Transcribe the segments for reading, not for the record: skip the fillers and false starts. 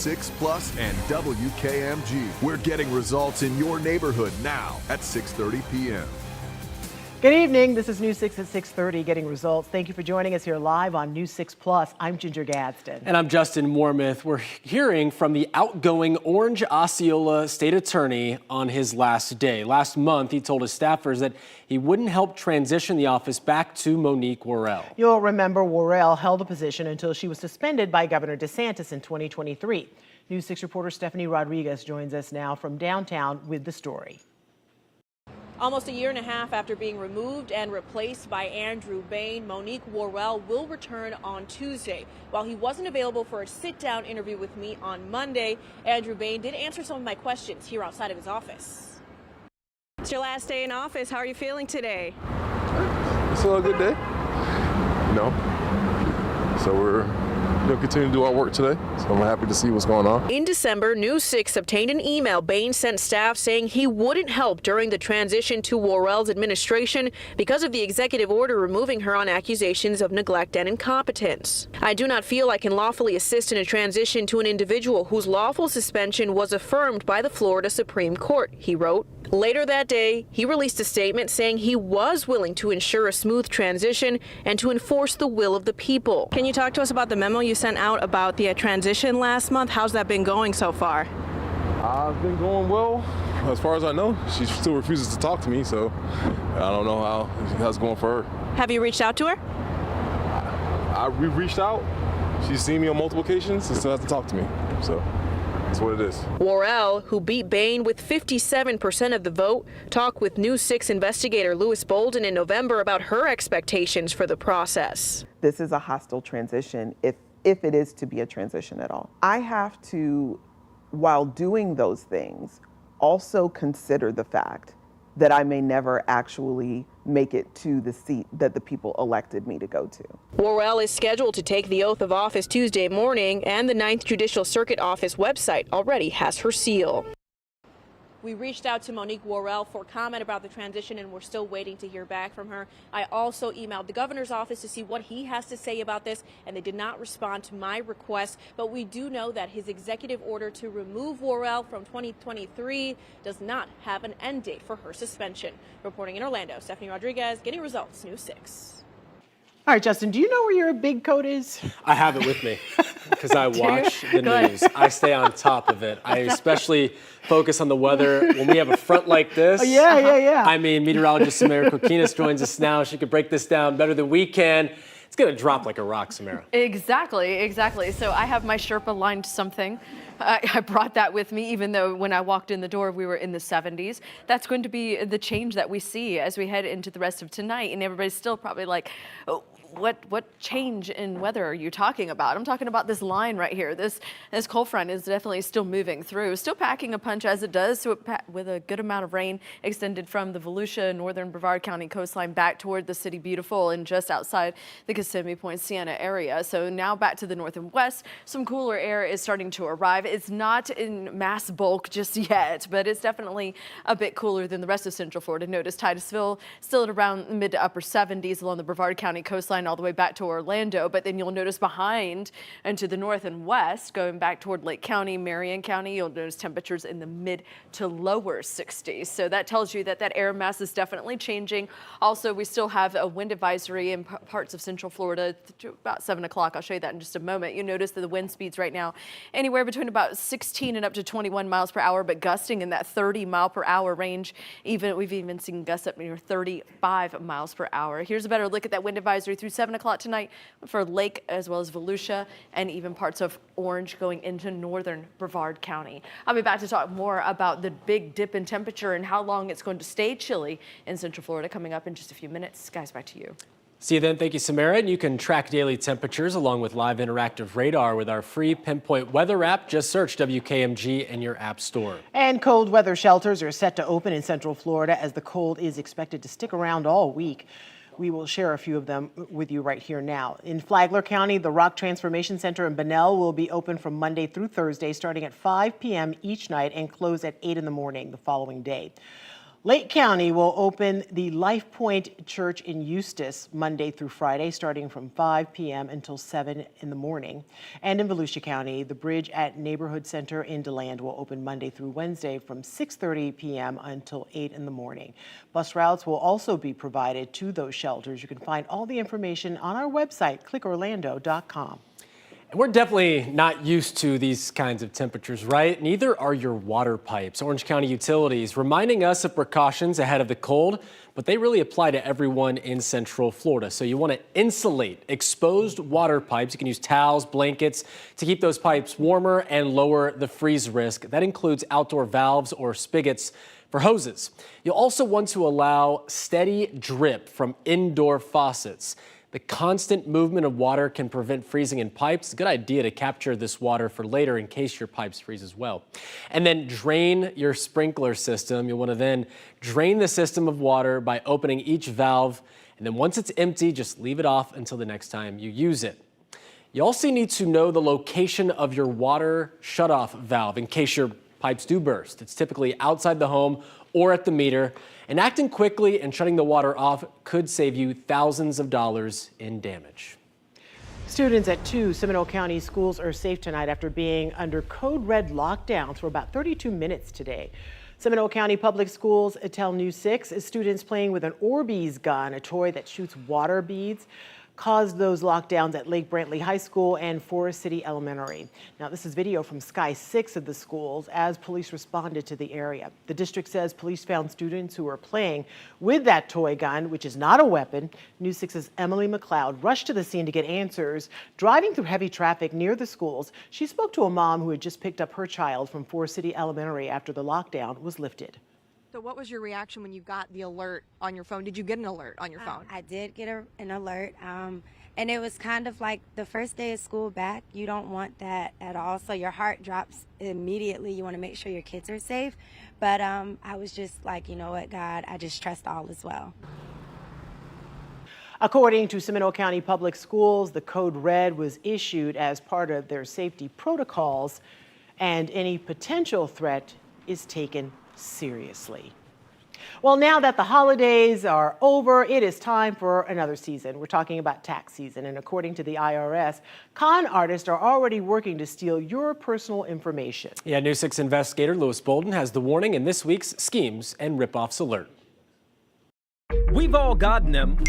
6 Plus and WKMG. We're getting results in your neighborhood now at 6:30 p.m. Good evening. This is News 6 at 6:30, Getting Results. Thank you for joining us here live on News 6 Plus. I'm Ginger Gadsden. And I'm Justin Warmouth. We're hearing from the outgoing Orange Osceola state attorney on his last day. Last month, he told his staffers that he wouldn't help transition the office back to Monique Worrell. You'll remember Worrell held the position until she was suspended by Governor DeSantis in 2023. News 6 reporter Stephanie Rodriguez joins us now from downtown with the story. Almost a year and a half after being removed and replaced by Andrew Bain, Monique Worrell will return on Tuesday. While he wasn't available for a sit-down interview with me on Monday, Andrew Bain did answer some of my questions here outside of his office. It's your last day in office. How are you feeling today? It's a good day, So we're going to continue to do our work today. So I'm happy to see what's going on. In December, News 6 obtained an email Bain sent staff saying he wouldn't help during the transition to Worrell's administration because of the executive order removing her on accusations of neglect and incompetence. I do not feel I can lawfully assist in a transition to an individual whose lawful suspension was affirmed by the Florida Supreme Court, he wrote. Later that day, he released a statement saying he was willing to ensure a smooth transition and to enforce the will of the people. Can you talk to us about the memo you sent out about the transition last month? How's that been going so far? I've been going well. As far as I know, she still refuses to talk to me, so I don't know how it's going for her. Have you reached out to her? We reached out. She's seen me on multiple occasions and still hasn't talked to me, so that's what it is. Worrell, who beat Bain with 57% of the vote, talked with News 6 investigator Louis Bolden in November about her expectations for the process. This is a hostile transition, if it is to be a transition at all. I have to, while doing those things, also consider the fact that I may never actually make it to the seat that the people elected me to go to. Worrell is scheduled to take the oath of office Tuesday morning, and the 9th Judicial Circuit Office website already has her seal. We reached out to Monique Worrell for comment about the transition, and we're still waiting to hear back from her. I also emailed the governor's office to see what he has to say about this, and they did not respond to my request. But we do know that his executive order to remove Worrell from 2023 does not have an end date for her suspension. Reporting in Orlando, Stephanie Rodriguez, Getting Results, News 6. All right, Justin, do you know where your big coat is? I have it with me because I watch the news. I stay on top of it. I especially focus on the weather when we have a front like this. Oh, yeah. I mean, meteorologist Samara Kokinis joins us now. She could break this down better than we can. It's going to drop like a rock, Samara. Exactly. So I have my Sherpa lined something. I brought that with me, even though when I walked in the door, we were in the 70s. That's going to be the change that we see as we head into the rest of tonight. And everybody's still probably like, oh, what change in weather are you talking about? I'm talking about this line right here. This cold front is definitely still moving through, still packing a punch as it does, so with a good amount of rain extended from the Volusia, northern Brevard County coastline back toward the City Beautiful and just outside the Kissimmee Point, Siena area. So now back to the north and west, some cooler air is starting to arrive. It's not in mass bulk just yet, but it's definitely a bit cooler than the rest of Central Florida. Notice Titusville still at around mid to upper 70s along the Brevard County coastline all the way back to Orlando, but then you'll notice behind and to the north and west, going back toward Lake County, Marion County, you'll notice temperatures in the mid to lower 60s. So that tells you that air mass is definitely changing. Also, we still have a wind advisory in parts of Central Florida to about 7 o'clock. I'll show you that in just a moment. You notice that the wind speeds right now anywhere between about 16 and up to 21 miles per hour, but gusting in that 30 mile per hour range. We've even seen gusts up near 35 miles per hour. Here's a better look at that wind advisory through 7 o'clock tonight for Lake as well as Volusia and even parts of Orange going into northern Brevard County. I'll be back to talk more about the big dip in temperature and how long it's going to stay chilly in Central Florida coming up in just a few minutes. Guys, back to you. See you then. Thank you, Samara. And you can track daily temperatures along with live interactive radar with our free Pinpoint Weather app. Just search WKMG in your app store. And cold weather shelters are set to open in Central Florida as the cold is expected to stick around all week. We will share a few of them with you right here now. In Flagler County, the Rock Transformation Center in Bunnell will be open from Monday through Thursday, starting at 5 p.m. each night and close at 8 in the morning the following day. Lake County will open the Life Point Church in Eustis Monday through Friday, starting from 5 p.m. until 7 in the morning. And in Volusia County, the Bridge at Neighborhood Center in DeLand will open Monday through Wednesday from 6:30 p.m. until 8 in the morning. Bus routes will also be provided to those shelters. You can find all the information on our website, clickorlando.com. We're definitely not used to these kinds of temperatures, right? Neither are your water pipes. Orange County Utilities reminding us of precautions ahead of the cold, but they really apply to everyone in Central Florida. So you want to insulate exposed water pipes. You can use towels, blankets to keep those pipes warmer and lower the freeze risk. That includes outdoor valves or spigots for hoses. You'll also want to allow steady drip from indoor faucets. The constant movement of water can prevent freezing in pipes. It's a good idea to capture this water for later in case your pipes freeze as well. And then drain your sprinkler system. You'll want to then drain the system of water by opening each valve. And then once it's empty, just leave it off until the next time you use it. You also need to know the location of your water shutoff valve in case your pipes do burst. It's typically outside the home or at the meter. And acting quickly and shutting the water off could save you thousands of dollars in damage. Students at 2 Seminole County schools are safe tonight after being under code red lockdowns for about 32 minutes today. Seminole County Public Schools tell News 6 students playing with an Orbeez gun, a toy that shoots water beads, caused those lockdowns at Lake Brantley High School and Forest City Elementary. Now, this is video from Sky 6 of the schools as police responded to the area. The district says police found students who were playing with that toy gun, which is not a weapon. News 6's Emily McLeod rushed to the scene to get answers. Driving through heavy traffic near the schools, she spoke to a mom who had just picked up her child from Forest City Elementary after the lockdown was lifted. So what was your reaction when you got the alert on your phone? Did you get an alert on your phone? I did get an alert, and it was kind of like the first day of school back. You don't want that at all, so your heart drops immediately. You want to make sure your kids are safe. But I was just like, you know what, God, I just trust all is well. According to Seminole County Public Schools, the code red was issued as part of their safety protocols, and any potential threat is taken seriously. Well, now that the holidays are over, it is time for another season. We're talking about tax season, and according to the IRS, con artists are already working to steal your personal information. Yeah, News 6 investigator Louis Bolden has the warning in this week's Schemes and Ripoffs Alert. We've all gotten them.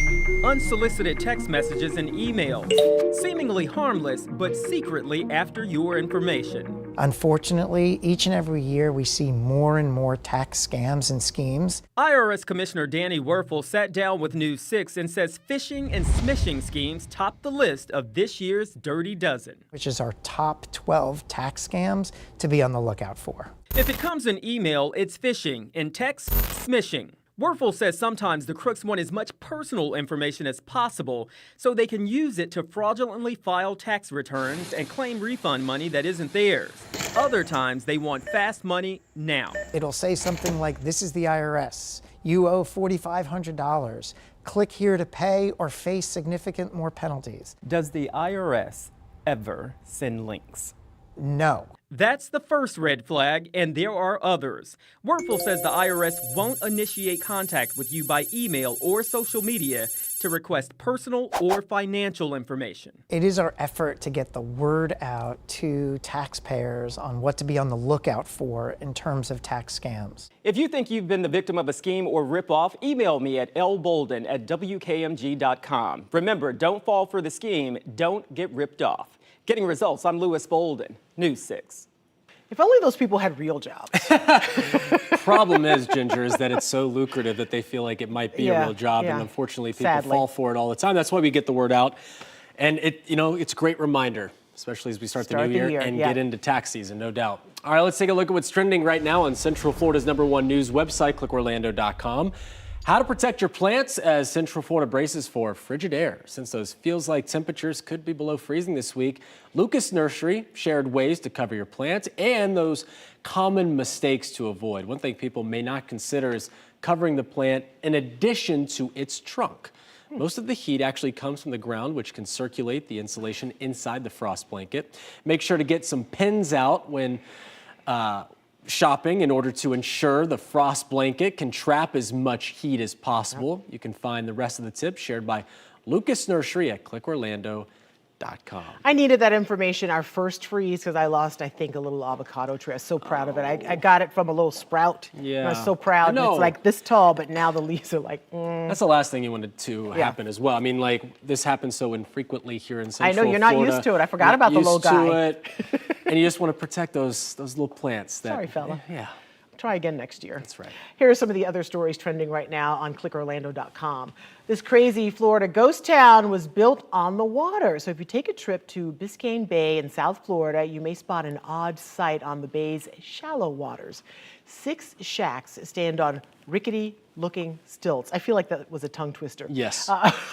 Unsolicited text messages and emails, seemingly harmless, but secretly after your information. Unfortunately, each and every year we see more and more tax scams and schemes. IRS Commissioner Danny Werfel sat down with News 6 and says phishing and smishing schemes top the list of this year's Dirty Dozen, which is our top 12 tax scams to be on the lookout for. If it comes in email, it's phishing. In text, smishing. Werfel says sometimes the crooks want as much personal information as possible so they can use it to fraudulently file tax returns and claim refund money that isn't theirs. Other times they want fast money now. It'll say something like, this is the IRS. You owe $4,500. Click here to pay or face significant more penalties. Does the IRS ever send links? No. That's the first red flag, and there are others. Werfel says the IRS won't initiate contact with you by email or social media to request personal or financial information. It is our effort to get the word out to taxpayers on what to be on the lookout for in terms of tax scams. If you think you've been the victim of a scheme or ripoff, email me at lbolden@wkmg.com. Remember, don't fall for the scheme, don't get ripped off. Getting results, I'm Louis Bolden, News 6. If only those people had real jobs. Problem is, Ginger, is that it's so lucrative that they feel like it might be a real job, and unfortunately people fall for it all the time. That's why we get the word out. And it's a great reminder, especially as we start the new year and get into tax season, no doubt. All right, let's take a look at what's trending right now on Central Florida's #1 news website, clickorlando.com. How to protect your plants as Central Florida braces for frigid air. Since those feels like temperatures could be below freezing this week, Lucas Nursery shared ways to cover your plants and those common mistakes to avoid. One thing people may not consider is covering the plant in addition to its trunk. Most of the heat actually comes from the ground, which can circulate the insulation inside the frost blanket. Make sure to get some pins out when shopping in order to ensure the frost blanket can trap as much heat as possible. You can find the rest of the tips shared by Lucas Nursery at clickorlando.com. I needed that information our first freeze because I lost, I think, a little avocado tree. I was so proud of it. I got it from a little sprout. Yeah. I was so proud. And it's like this tall, but now the leaves are like, That's the last thing you wanted to happen as well. I mean, like, this happens so infrequently here in Central I know, you're not Florida. used to it. I forgot about the little guy. Used to it, and you just want to protect those little plants. Sorry, fella. Yeah. Try again next year. That's right. Here are some of the other stories trending right now on clickorlando.com. This crazy Florida ghost town was built on the water. So if you take a trip to Biscayne Bay in South Florida, you may spot an odd sight on the bay's shallow waters. 6 shacks stand on rickety-looking stilts. I feel like that was a tongue twister. Yes.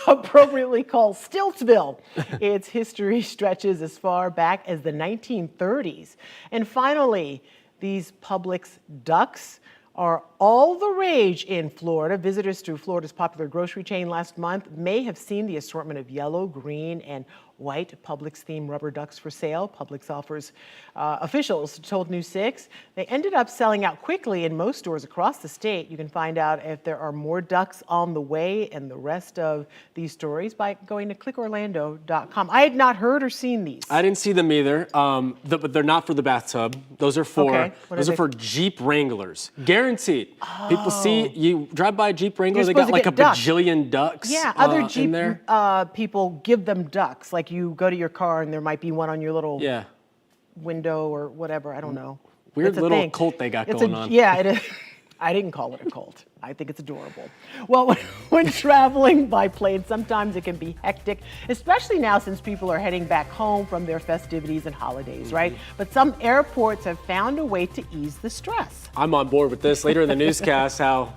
Appropriately called Stiltsville. Its history stretches as far back as the 1930s. And finally, these Publix ducks are all the rage in Florida. Visitors to Florida's popular grocery chain last month may have seen the assortment of yellow, green, and white Publix-themed rubber ducks for sale. Publix offers officials told News 6 they ended up selling out quickly in most stores across the state. You can find out if there are more ducks on the way and the rest of these stories by going to clickorlando.com. I had not heard or seen these. I didn't see them either, but they're not for the bathtub. Those are for those are for Jeep Wranglers, guaranteed. People see you drive by a Jeep Wrangler, they got like a bajillion ducks. Yeah, other Jeep in there. people give them ducks. Like you go to your car and there might be one on your little window or whatever. I don't know. Weird little cult they got going on. Yeah, it is. I didn't call it a cult. I think it's adorable. Well, when traveling by plane, sometimes it can be hectic, especially now since people are heading back home from their festivities and holidays, right? But some airports have found a way to ease the stress. I'm on board with this. Later in the newscast, how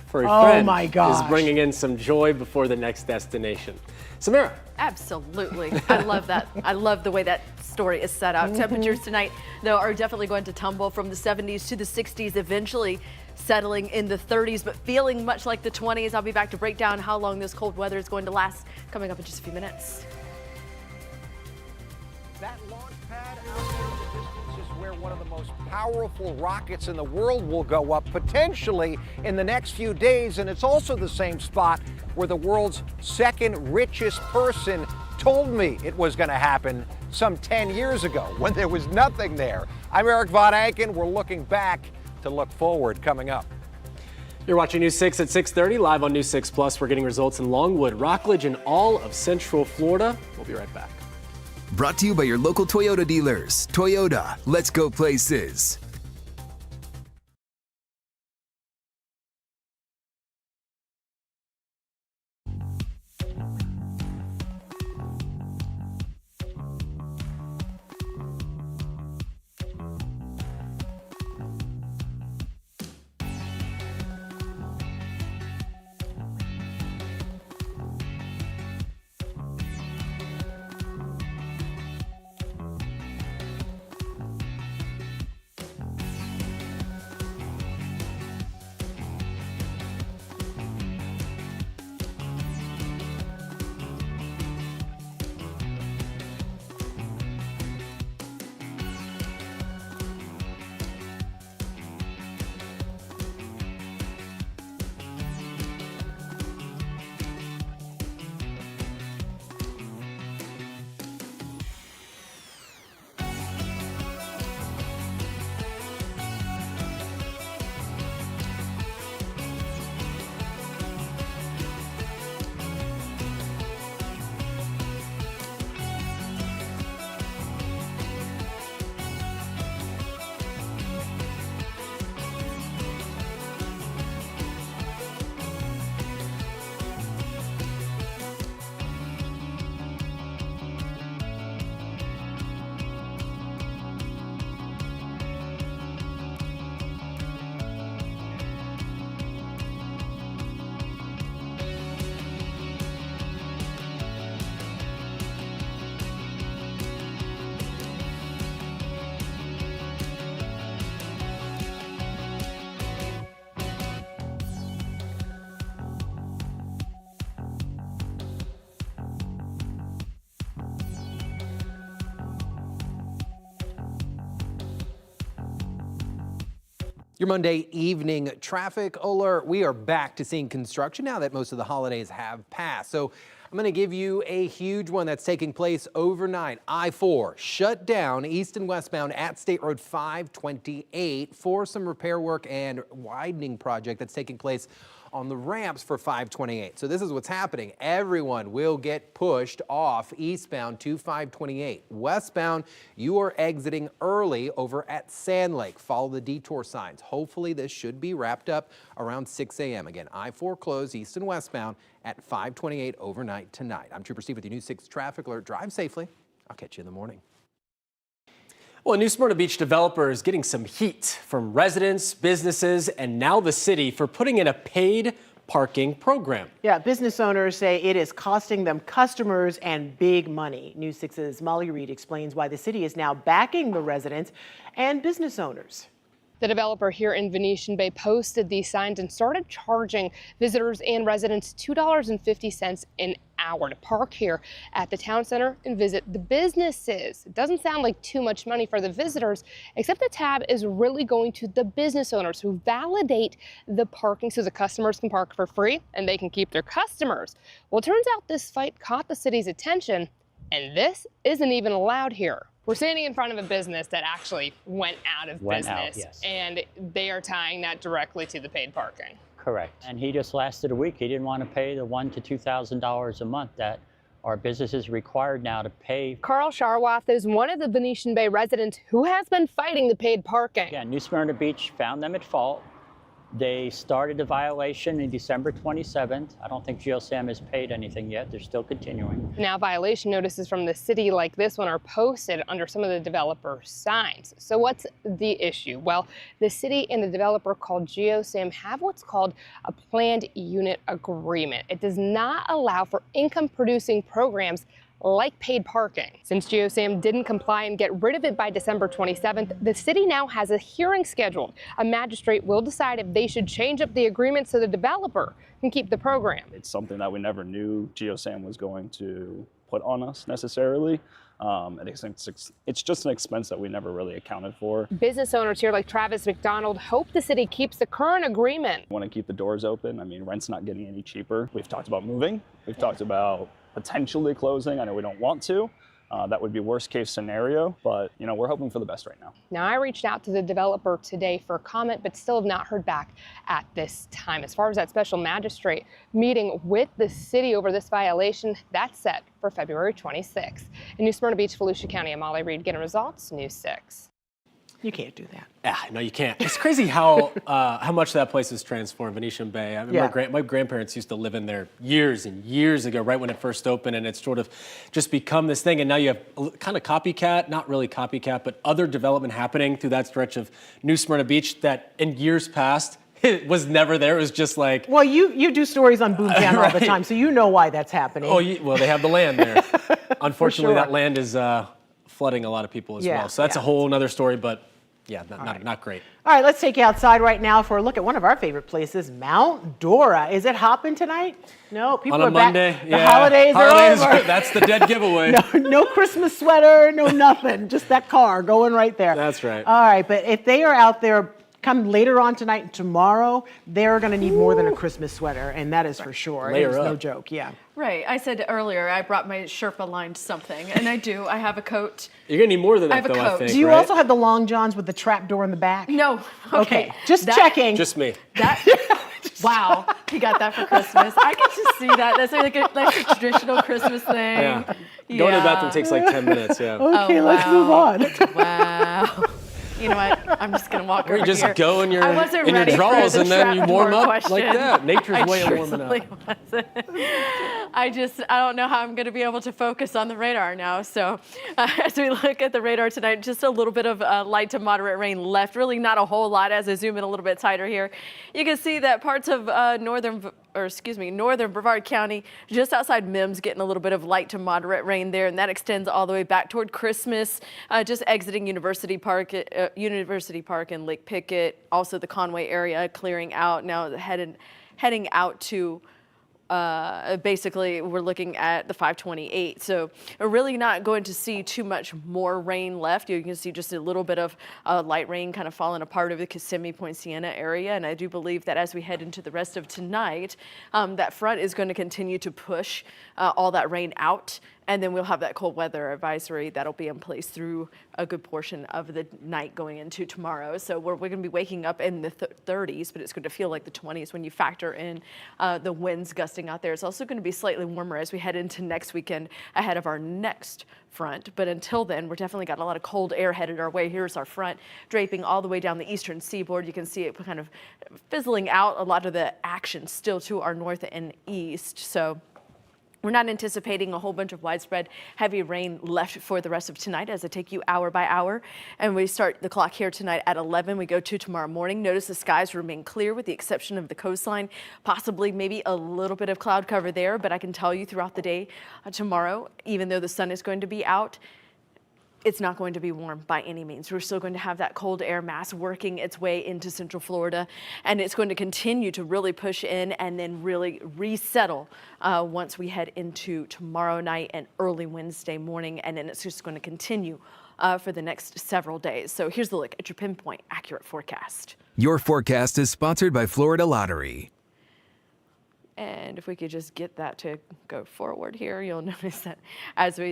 furry friend is bringing in some joy before the next destination. Samara. Absolutely. I love that. I love the way that story is set out. Temperatures tonight, though, are definitely going to tumble from the 70s to the 60s, eventually settling in the 30s, but feeling much like the 20s. I'll be back to break down how long this cold weather is going to last coming up in just a few minutes. That launch pad out there in the distance is where one of the most powerful rockets in the world will go up, potentially in the next few days. And it's also the same spot where the world's second richest person told me it was going to happen some 10 years ago when there was nothing there. I'm Eric Von Anken. We're looking back to look forward coming up. You're watching News 6 at 6:30 live on News 6 Plus. We're getting results in Longwood, Rockledge, and all of Central Florida. We'll be right back. Brought to you by your local Toyota dealers. Toyota, let's go places. Your Monday evening traffic alert. We are back to seeing construction now that most of the holidays have passed. So I'm going to give you a huge one that's taking place overnight. I-4 shut down east and westbound at State Road 528 for some repair work and widening project that's taking place on the ramps for 528. So this is what's happening. Everyone will get pushed off eastbound to 528. Westbound, you are exiting early over at Sand Lake. Follow the detour signs. Hopefully this should be wrapped up around 6 a.m. Again, I-4 closed east and westbound at 528 overnight tonight. I'm Trooper Steve with your News 6 Traffic Alert. Drive safely. I'll catch you in the morning. Well, a new Smyrna Beach developer is getting some heat from residents, businesses, and now the city for putting in a paid parking program. Yeah, business owners say it is costing them customers and big money. News 6's Molly Reed explains why the city is now backing the residents and business owners. The developer here in Venetian Bay posted these signs and started charging visitors and residents $2.50 an hour to park here at the town center and visit the businesses. It doesn't sound like too much money for the visitors, except the tab is really going to the business owners who validate the parking so the customers can park for free and they can keep their customers. Well, it turns out this fight caught the city's attention, and this isn't even allowed here. We're standing in front of a business that actually went out of business, yes. And they are tying that directly to the paid parking. Correct. And he just lasted a week. He didn't want to pay the $1,000 to $2,000 a month that our business is required now to pay. Carl Sharwath is one of the Venetian Bay residents who has been fighting the paid parking. Yeah, New Smyrna Beach found them at fault. They started the violation in December 27th. I don't think GeoSam has paid anything yet. They're still continuing. Now, violation notices from the city like this one are posted under some of the developer signs. So what's the issue? Well, the city and the developer called GeoSam have what's called a planned unit agreement. It does not allow for income-producing programs like paid parking. Since GeoSam didn't comply and get rid of it by December 27th, the city now has a hearing scheduled. A magistrate will decide if they should change up the agreement so the developer can keep the program. It's something that we never knew GeoSam was going to put on us necessarily. It's just an expense that we never really accounted for. Business owners here like Travis McDonald hope the city keeps the current agreement. We want to keep the doors open. I mean, rent's not getting any cheaper. We've talked about moving. We've talked about potentially closing. I know we don't want to. That would be worst case scenario, but you know, we're hoping for the best right now. Now, I reached out to the developer today for comment, but still have not heard back at this time. As far as that special magistrate meeting with the city over this violation, that's set for February 26th. In New Smyrna Beach, Volusia County, I'm Molly Reed, getting results, News 6. You can't do that. No, you can't. It's crazy how much that place has transformed, Venetian Bay. I mean, my grandparents used to live in there years and years ago, right when it first opened, and it's sort of just become this thing. And now you have kind of copycat, not really copycat, but other development happening through that stretch of New Smyrna Beach that in years past, it was never there. It was just like... Well, you do stories on Boomtown all the time, so you know why that's happening. Oh, well, they have the land there. Unfortunately, that land is flooding a lot of people as well. So that's a whole other story, but yeah, not great. All right, let's take you outside right now for a look at one of our favorite places, Mount Dora. Is it hopping tonight? No, people on a are Monday, back. The holidays are over. That's the dead giveaway. No Christmas sweater, no nothing. Just that car going right there. That's right. All right, but if they are out there come later on tonight and tomorrow, they're going to need more than a Christmas sweater, and that is for sure. Layer It's up. no joke, yeah. Right. I said earlier I brought my Sherpa lined something, and I do. I have a coat. You're going to need more than that, I have a coat. I think, Do you right? also have the long johns with the trap door in the back? No. Okay. Just checking. Just me. Wow. He got that for Christmas. I can just see that. That's like a traditional Christmas thing. Yeah. Going to the bathroom takes like 10 minutes, yeah. Okay, let's move on. Wow. You know what? I'm just going to walk over Or you just here. go in your ready for drawers the and then you warm trapdoor up question. like that. Nature's way of warming truthfully up. wasn't. I don't know how I'm going to be able to focus on the radar now. So as we look at the radar tonight, just a little bit of light to moderate rain left. Really not a whole lot as I zoom in a little bit tighter here. You can see that parts of northern Brevard County, just outside Mims, getting a little bit of light to moderate rain there, and that extends all the way back toward Christmas, just exiting University Park and Lake Pickett, also the Conway area clearing out, now heading out to basically we're looking at the 528. So we're really not going to see too much more rain left. You can see just a little bit of light rain kind of falling apart over the Kissimmee, Point Siena area. And I do believe that as we head into the rest of tonight, that front is going to continue to push all that rain out. And then we'll have that cold weather advisory that'll be in place through a good portion of the night going into tomorrow. So we're going to be waking up in the 30s, but it's going to feel like the 20s when you factor in the winds gusting out there. It's also going to be slightly warmer as we head into next weekend ahead of our next front. But until then, we're definitely got a lot of cold air headed our way. Here's our front draping all the way down the eastern seaboard. You can see it kind of fizzling out, a lot of the action still to our north and east. So we're not anticipating a whole bunch of widespread heavy rain left for the rest of tonight as I take you hour by hour. And we start the clock here tonight at 11. We go to tomorrow morning. Notice the skies remain clear with the exception of the coastline, possibly maybe a little bit of cloud cover there. But I can tell you throughout the day tomorrow, even though the sun is going to be out, it's not going to be warm by any means. We're still going to have that cold air mass working its way into central Florida, and it's going to continue to really push in and then really resettle once we head into tomorrow night and early Wednesday morning, and then it's just going to continue for the next several days. So here's the look at your pinpoint accurate forecast. Your forecast is sponsored by Florida Lottery. And if we could just get that to go forward here, you'll notice that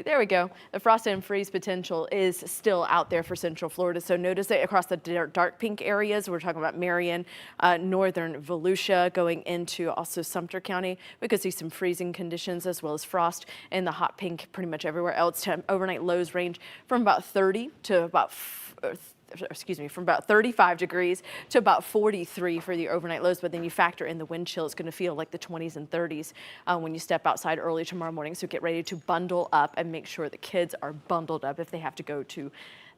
there we go. The frost and freeze potential is still out there for central Florida. So notice that across the dark pink areas, we're talking about Marion, northern Volusia, going into also Sumter County. We could see some freezing conditions as well as frost in the hot pink pretty much everywhere else. Overnight lows range from about 30 to about from about 35 degrees to about 43 for the overnight lows, but then you factor in the wind chill, it's going to feel like the 20s and 30s when you step outside early tomorrow morning. So get ready to bundle up and make sure the kids are bundled up if they have to go to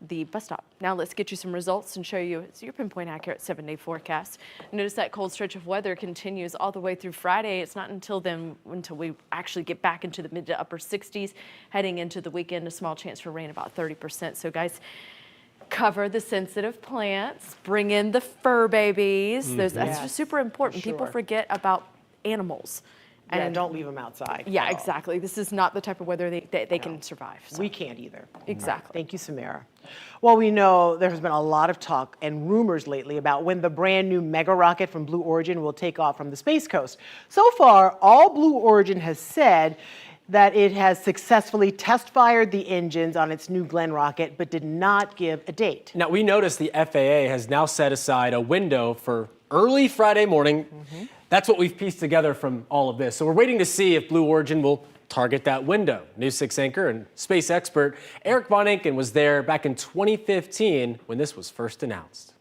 the bus stop. Now let's get you some results and show you it's your pinpoint accurate 7-day forecast. Notice that cold stretch of weather continues all the way through Friday. It's not until then until we actually get back into the mid to upper 60s. Heading into the weekend, a small chance for rain, about 30%. So guys, cover the sensitive plants, bring in the fur babies. That's just super important. People forget about animals. And don't leave them outside. Yeah, exactly. This is not the type of weather they can survive. So. We can't either. Exactly. Thank you, Samara. Well, we know there has been a lot of talk and rumors lately about when the brand new mega rocket from Blue Origin will take off from the Space Coast. So far, all Blue Origin has said that it has successfully test-fired the engines on its New Glenn rocket, but did not give a date. Now, we noticed the FAA has now set aside a window for early Friday morning. That's what we've pieced together from all of this. So we're waiting to see if Blue Origin will target that window. News 6 anchor and space expert Eric Von Enken was there back in 2015 when this was first announced.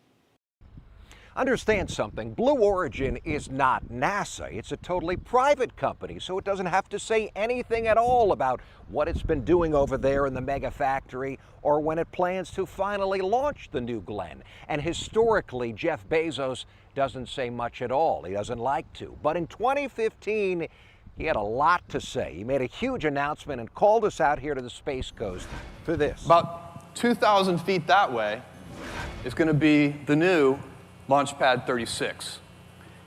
Understand something, Blue Origin is not NASA. It's a totally private company, so it doesn't have to say anything at all about what it's been doing over there in the mega factory or when it plans to finally launch the New Glenn. And historically, Jeff Bezos doesn't say much at all. He doesn't like to. But in 2015, he had a lot to say. He made a huge announcement and called us out here to the Space Coast for this. About 2,000 feet that way is going to be the new Launch Pad 36.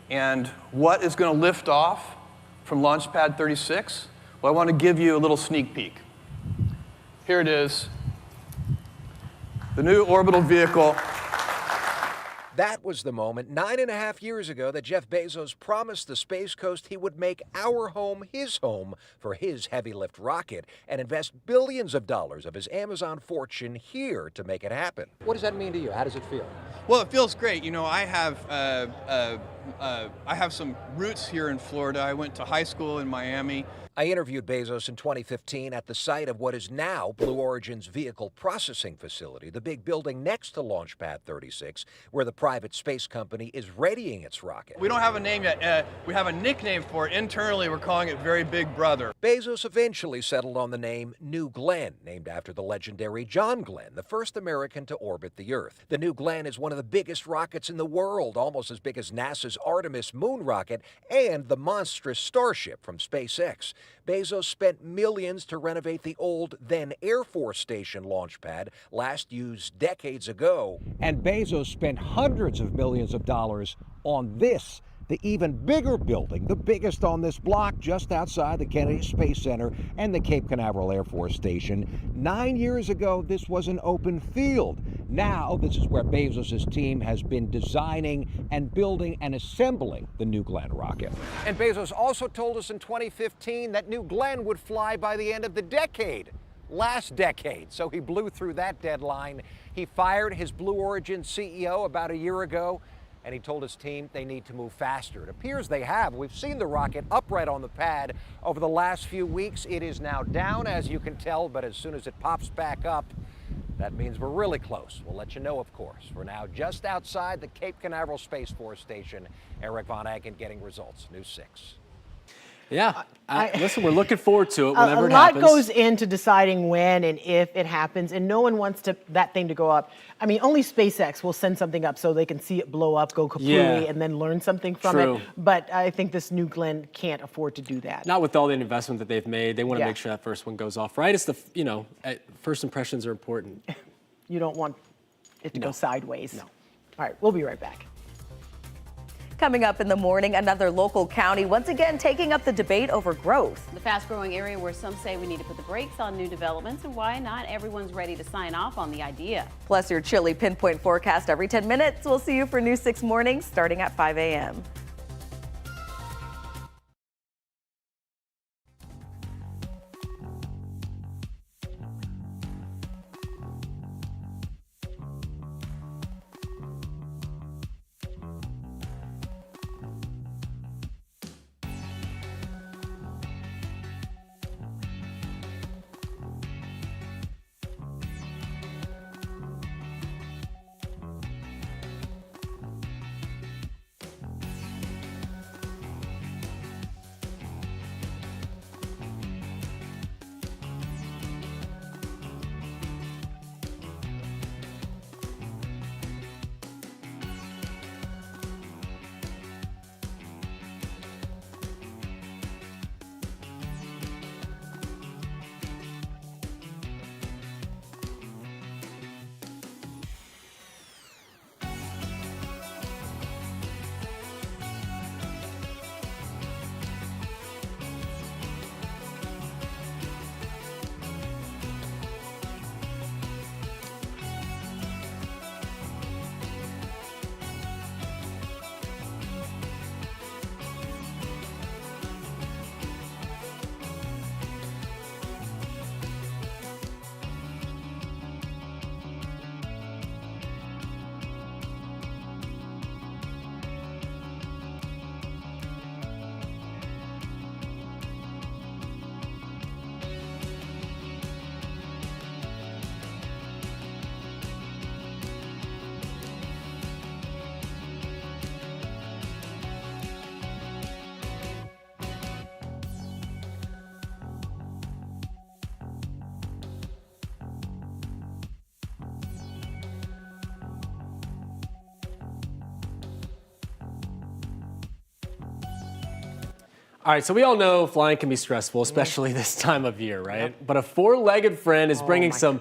And what is going to lift off from Launch Pad 36? Well, I want to give you a little sneak peek. Here it is, the new orbital vehicle. That was the moment 9.5 years ago that Jeff Bezos promised the Space Coast he would make our home his home for his heavy lift rocket and invest billions of dollars of his Amazon fortune here to make it happen. What does that mean to you? How does it feel? Well, it feels great. You know, I have some roots here in Florida. I went to high school in Miami. I interviewed Bezos in 2015 at the site of what is now Blue Origin's vehicle processing facility, the big building next to Launch Pad 36, where the private space company is readying its rocket. We don't have a name yet. We have a nickname for it. Internally, we're calling it Very Big Brother. Bezos eventually settled on the name New Glenn, named after the legendary John Glenn, the first American to orbit the Earth. The New Glenn is one of the biggest rockets in the world, almost as big as NASA's Artemis moon rocket and the monstrous Starship from SpaceX. Bezos spent millions to renovate the old, then Air Force Station launch pad, last used decades ago. And Bezos spent hundreds of millions of dollars on this the even bigger building, the biggest on this block just outside the Kennedy Space Center and the Cape Canaveral Air Force Station. 9 years ago, this was an open field. Now, this is where Bezos' team has been designing and building and assembling the New Glenn rocket. And Bezos also told us in 2015 that New Glenn would fly by the end of the decade. Last decade. So he blew through that deadline. He fired his Blue Origin CEO about a year ago, and he told his team they need to move faster. It appears they have. We've seen the rocket upright on the pad over the last few weeks. It is now down, as you can tell, but as soon as it pops back up, that means we're really close. We'll let you know, of course. We're now just outside the Cape Canaveral Space Force Station. Eric Von Aggen getting results. News 6. Yeah, listen, we're looking forward to it whenever it A happens. lot goes into deciding when and if it happens, and no one wants that thing to go up. I mean, only SpaceX will send something up so they can see it blow up, go kaplooey, and then learn something from it. But I think this New Glenn can't afford to do that. Not with all the investment that they've made. They want to make sure that first one goes off right. It's the, first impressions are important. You don't want it to go sideways. No. All right, we'll be right back. Coming up in the morning, another local county once again taking up the debate over growth. The fast-growing area where some say we need to put the brakes on new developments, and why not everyone's ready to sign off on the idea. Plus your chilly pinpoint forecast every 10 minutes. We'll see you for News 6 mornings starting at 5 a.m. All right, so we all know flying can be stressful, especially this time of year, right? Yep. But a four-legged friend is bringing some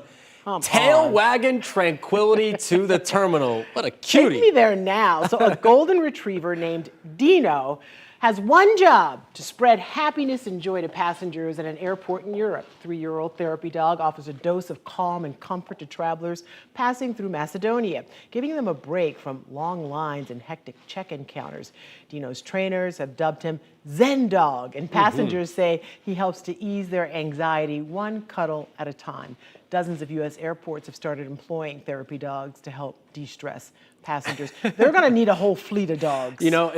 tail wagging tranquility to the terminal. What a cutie. Take me there now. So a golden retriever named Dino has one job: to spread happiness and joy to passengers at an airport in Europe. 3-year-old therapy dog offers a dose of calm and comfort to travelers passing through Macedonia, giving them a break from long lines and hectic check-in counters. Dino's trainers have dubbed him Zen Dog, and passengers say he helps to ease their anxiety one cuddle at a time. Dozens of U.S. airports have started employing therapy dogs to help de-stress passengers. They're going to need a whole fleet of dogs. You know,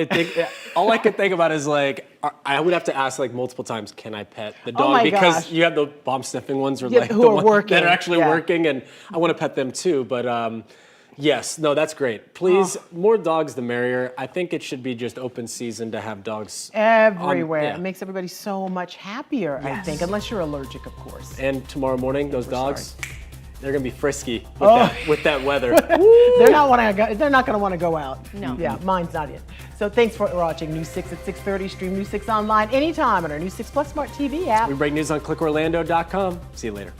all I could think about is like, I would have to ask like multiple times, can I pet the dog? Because you have the bomb sniffing ones or like who the are ones working. that are actually working, and I want to pet them too. But yes, no, that's great. Please, more dogs the merrier. I think it should be just open season to have dogs everywhere. It makes everybody so much happier, I think, unless you're allergic, of course. And tomorrow morning, those dogs, they're gonna be frisky with that weather. They're not going to want to go out. No. Yeah, mine's not in. So thanks for watching News 6 at 6:30. Stream News 6 online anytime on our News 6 Plus Smart TV app. We break news on clickorlando.com. See you later.